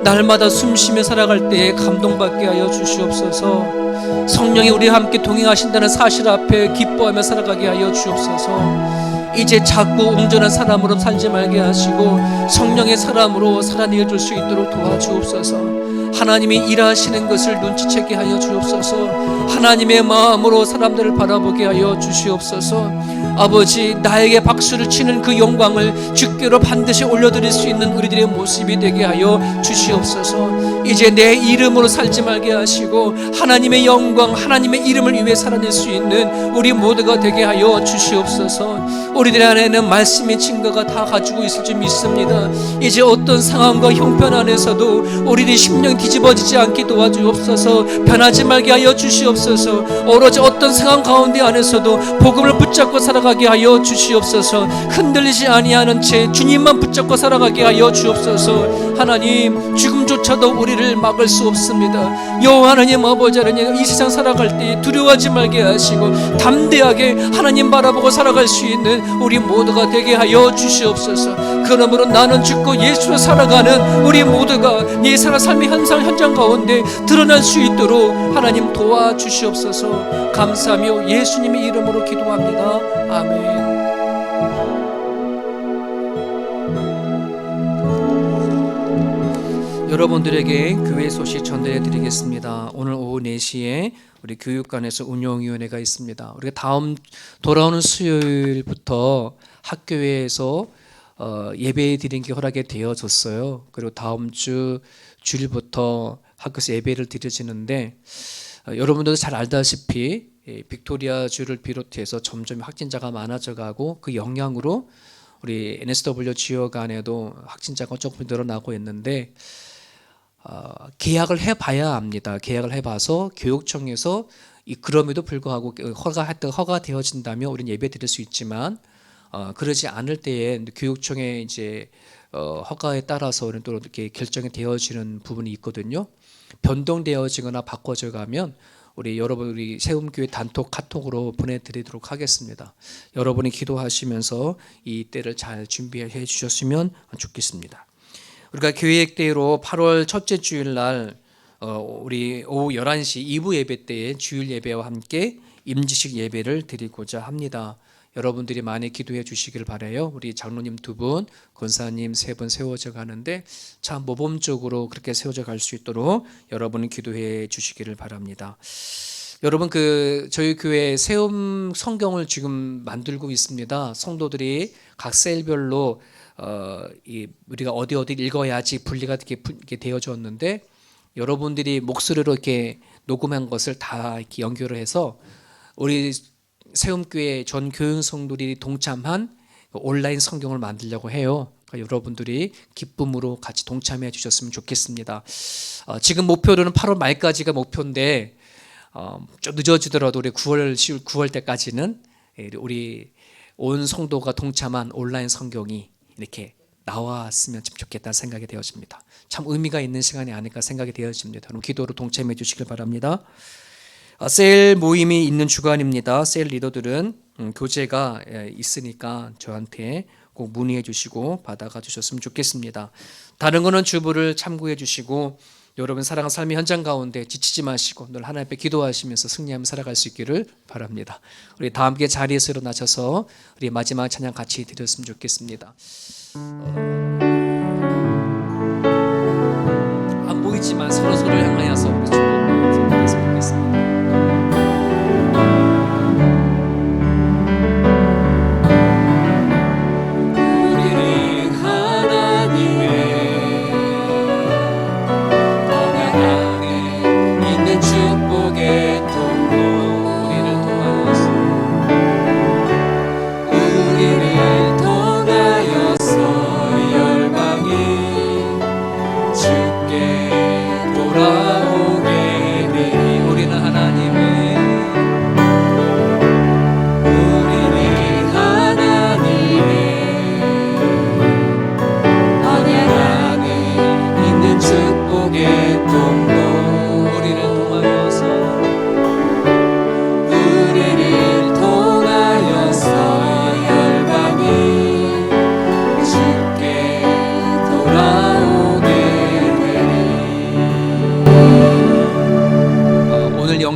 날마다 숨쉬며 살아갈 때에 감동받게 하여 주시옵소서. 성령이 우리와 함께 동행하신다는 사실 앞에 기뻐하며 살아가게 하여 주옵소서. 이제 작고 온전한 사람으로 살지 말게 하시고 성령의 사람으로 살아내어 줄 수 있도록 도와주옵소서. 하나님이 일하시는 것을 눈치채게 하여 주옵소서. 하나님의 마음으로 사람들을 바라보게 하여 주시옵소서. 아버지, 나에게 박수를 치는 그 영광을 주께로 반드시 올려드릴 수 있는 우리들의 모습이 되게 하여 주시옵소서. 이제 내 이름으로 살지 말게 하시고 하나님의 영광, 하나님의 이름을 위해 살아낼 수 있는 우리 모두가 되게 하여 주시옵소서. 우리들 안에는 말씀의 증거가 다 가지고 있을 줄 믿습니다. 이제 어떤 상황과 형편 안에서도 우리들의 심령이 뒤집어지지 않게 도와주옵소서. 변하지 말게 하여 주시옵소서. 오로지 어떤 상황 가운데 안에서도 복음을 붙잡고 살아가게 하여 주시옵소서. 흔들리지 아니하는 채 주님만 붙잡고 살아가게 하여 주옵소서. 하나님, 죽음조차도 우리를 막을 수 없습니다. 여호와 하나님 아버지, 하나님, 이 세상 살아갈 때 두려워하지 말게 하시고 담대하게 하나님 바라보고 살아갈 수 있는 우리 모두가 되게 하여 주시옵소서. 그러므로 나는 죽고 예수로 살아가는 우리 모두가 네 삶의 현장 가운데 드러날 수 있도록 하나님 도와주시옵소서. 감사하며 예수님의 이름으로 기도합니다. 아멘. 여러분들에게 교회 소식 전달해 드리겠습니다. 오늘 오후 4시에 우리 교육관에서 운영위원회가 있습니다. 우리가 다음 돌아오는 수요일부터 학교에서 예배 드리는 게 허락이 되어졌어요. 그리고 다음 주 주일부터 학교에서 예배를 드려지는데 여러분들도 잘 알다시피 빅토리아주를 비롯해서 점점 확진자가 많아져 가고 그 영향으로 우리 NSW 지역 안에도 확진자가 조금 늘어나고 있는데 계약을 해봐야 합니다. 계약을 해봐서 교육청에서 그럼에도 불구하고 허가되어진다면 우리는 예배 드릴 수 있지만 그러지 않을 때에 교육청의 이제 허가에 따라서 또 이렇게 결정이 되어지는 부분이 있거든요. 변동되어지거나 바꿔져 가면 우리 세움교회 단톡 카톡으로 보내드리도록 하겠습니다. 여러분이 기도하시면서 이 때를 잘 준비해 주셨으면 좋겠습니다. 우리가 계획대로 8월 첫째 주일날 우리 오후 11시 2부 예배 때에 주일 예배와 함께 임지식 예배를 드리고자 합니다. 여러분들이 많이 기도해 주시길 바라요. 우리 장로님 2분, 권사님 3분 세워져 가는데 참 모범적으로 그렇게 세워져 갈 수 있도록 여러분은 기도해 주시기를 바랍니다. 여러분, 저희 교회 세움 성경을 지금 만들고 있습니다. 성도들이 각 셀별로 우리가 어디 읽어야지 분리가 이렇게 되어졌는데 여러분들이 목소리로 이렇게 녹음한 것을 다 이렇게 연결을 해서 우리 세움교회 전 교인 성도들이 동참한 온라인 성경을 만들려고 해요. 그러니까 여러분들이 기쁨으로 같이 동참해 주셨으면 좋겠습니다. 지금 목표로는 8월 말까지가 목표인데 좀 늦어지더라도 우리 9월 때까지는 우리 온 성도가 동참한 온라인 성경이 이렇게 나왔으면 참 좋겠다는 생각이 되어집니다. 참 의미가 있는 시간이 아닐까 생각이 되어집니다. 그럼 기도로 동참해 주시길 바랍니다. 셀 모임이 있는 주간입니다. 셀 리더들은 교재가 있으니까 저한테 꼭 문의해 주시고 받아가 주셨으면 좋겠습니다. 다른 거는 주부를 참고해 주시고 여러분 사랑하는 삶의 현장 가운데 지치지 마시고 늘 하나님 앞에 기도하시면서 승리하며 살아갈 수 있기를 바랍니다. 우리 다 함께 자리에서 일어나셔서 우리 마지막 찬양 같이 드렸으면 좋겠습니다. 안 보이지만 서로를 향하여서 우리 축복을 드렸으면 좋겠습니다.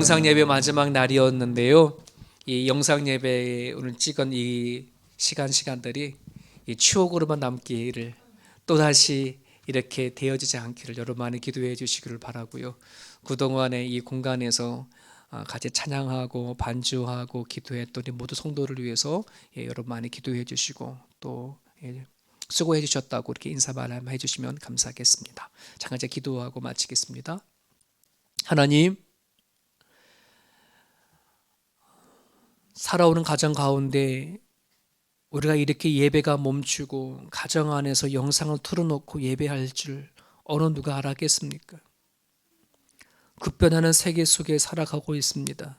영상 예배 마지막 날이었는데요. 이 영상 예배 오늘 찍은 이 시간들이 이 추억으로만 남기를, 또다시 이렇게 되어지지 않기를 여러분 많이 기도해 주시기를 바라고요. 그동안에 이 공간에서 같이 찬양하고 반주하고 기도했던 우리 모두 성도를 위해서 여러분 많이 기도해 주시고 또 수고해 주셨다고 이렇게 인사 말씀 해 주시면 감사하겠습니다. 잠깐 이제 기도하고 마치겠습니다. 하나님, 살아오는 가정 가운데 우리가 이렇게 예배가 멈추고 가정 안에서 영상을 틀어놓고 예배할 줄 어느 누가 알았겠습니까? 급변하는 세계 속에 살아가고 있습니다.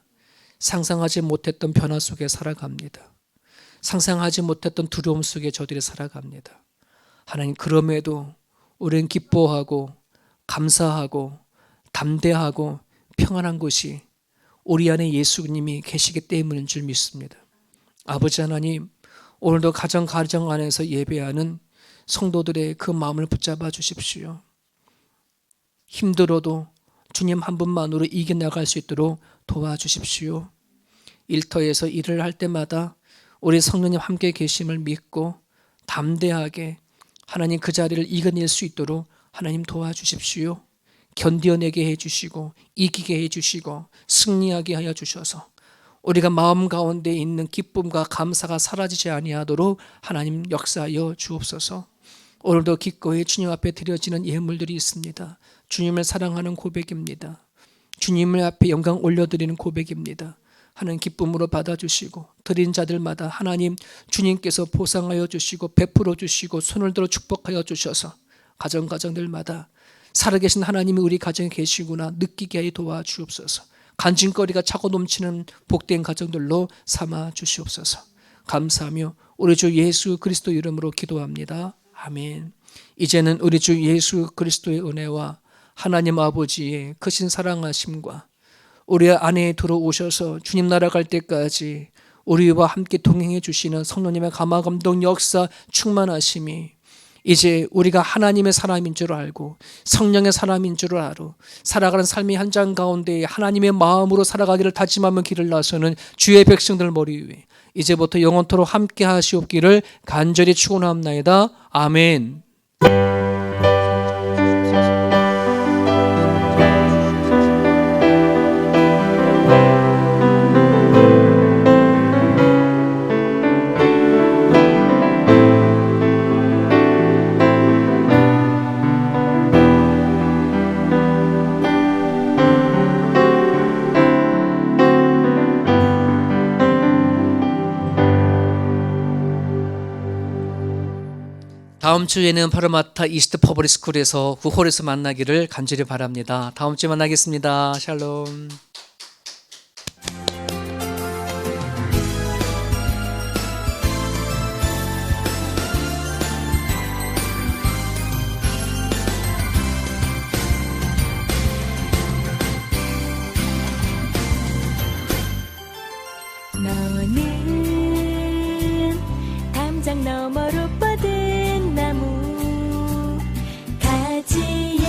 상상하지 못했던 변화 속에 살아갑니다. 상상하지 못했던 두려움 속에 저들이 살아갑니다. 하나님, 그럼에도 우리는 기뻐하고 감사하고 담대하고 평안한 곳이 우리 안에 예수님이 계시기 때문인 줄 믿습니다. 아버지 하나님, 오늘도 가정 안에서 예배하는 성도들의 그 마음을 붙잡아 주십시오. 힘들어도 주님 한 분만으로 이겨나갈 수 있도록 도와주십시오. 일터에서 일을 할 때마다 우리 성령님 함께 계심을 믿고 담대하게 하나님 그 자리를 이겨낼 수 있도록 하나님 도와주십시오. 견뎌내게 해주시고 이기게 해주시고 승리하게 하여 주셔서 우리가 마음 가운데 있는 기쁨과 감사가 사라지지 아니하도록 하나님 역사하여 주옵소서. 오늘도 기꺼이 주님 앞에 드려지는 예물들이 있습니다. 주님을 사랑하는 고백입니다. 주님을 앞에 영광 올려드리는 고백입니다. 하나님 기쁨으로 받아주시고 드린 자들마다 하나님 주님께서 보상하여 주시고 베풀어 주시고 손을 들어 축복하여 주셔서 가정들마다 살아계신 하나님이 우리 가정에 계시구나 느끼게 하여 도와주옵소서. 간증거리가 차고 넘치는 복된 가정들로 삼아 주시옵소서. 감사하며 우리 주 예수 그리스도 이름으로 기도합니다. 아멘. 이제는 우리 주 예수 그리스도의 은혜와 하나님 아버지의 크신 사랑하심과 우리 안에 들어오셔서 주님 나라 갈 때까지 우리와 함께 동행해 주시는 성령님의 감화감동 역사 충만하심이 이제 우리가 하나님의 사람인 줄 알고 성령의 사람인 줄 알고 살아가는 삶의 현장 가운데 하나님의 마음으로 살아가기를 다짐하며 길을 나서는 주의 백성들 머리 위에 이제부터 영원토록 함께 하시옵기를 간절히 축원합나이다. 아멘. 다음 주에는 파르마타 이스트 퍼블릭 스쿨에서 9홀에서 만나기를 간절히 바랍니다. 다음 주에 만나겠습니다. 샬롬. 너는 담장 너머로 뻗은 나무 가지에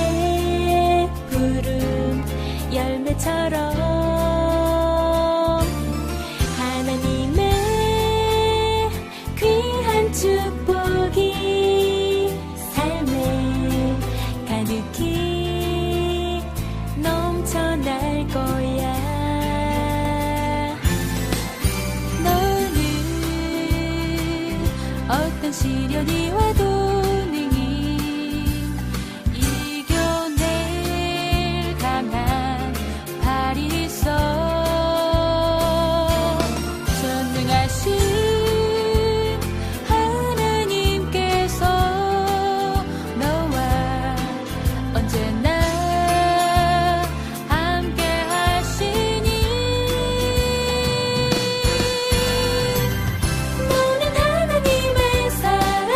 푸른 열매처럼 하나님의 귀한 축복이 삶에 가득히 넘쳐날 거야. 어떤 시련이 와도 능히 이겨낼 강한 발이 있어. 전능하신 하나님께서 너와 언제나 함께 하시니 너는 하나님의 사랑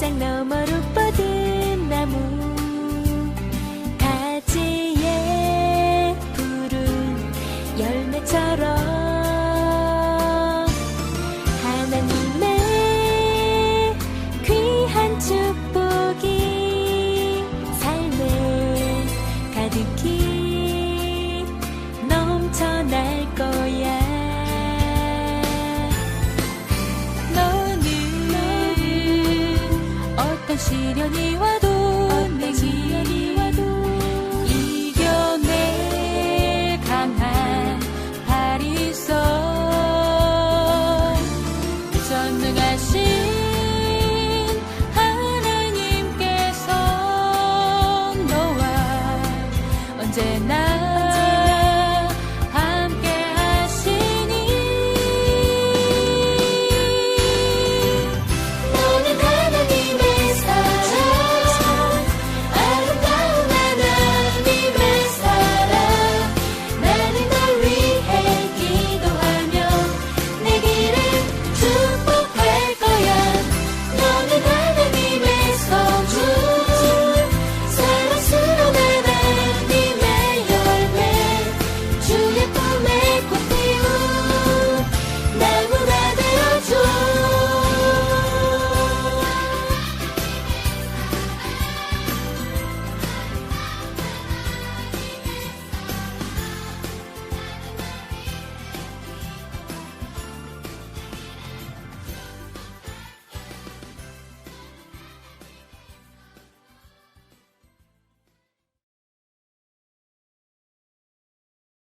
담장 너머로 뻗은 나무 가지에 푸른 열매처럼 하나님의 귀한 축복이 삶에 가득히 넘쳐날 거야. 너는 어떤 시련이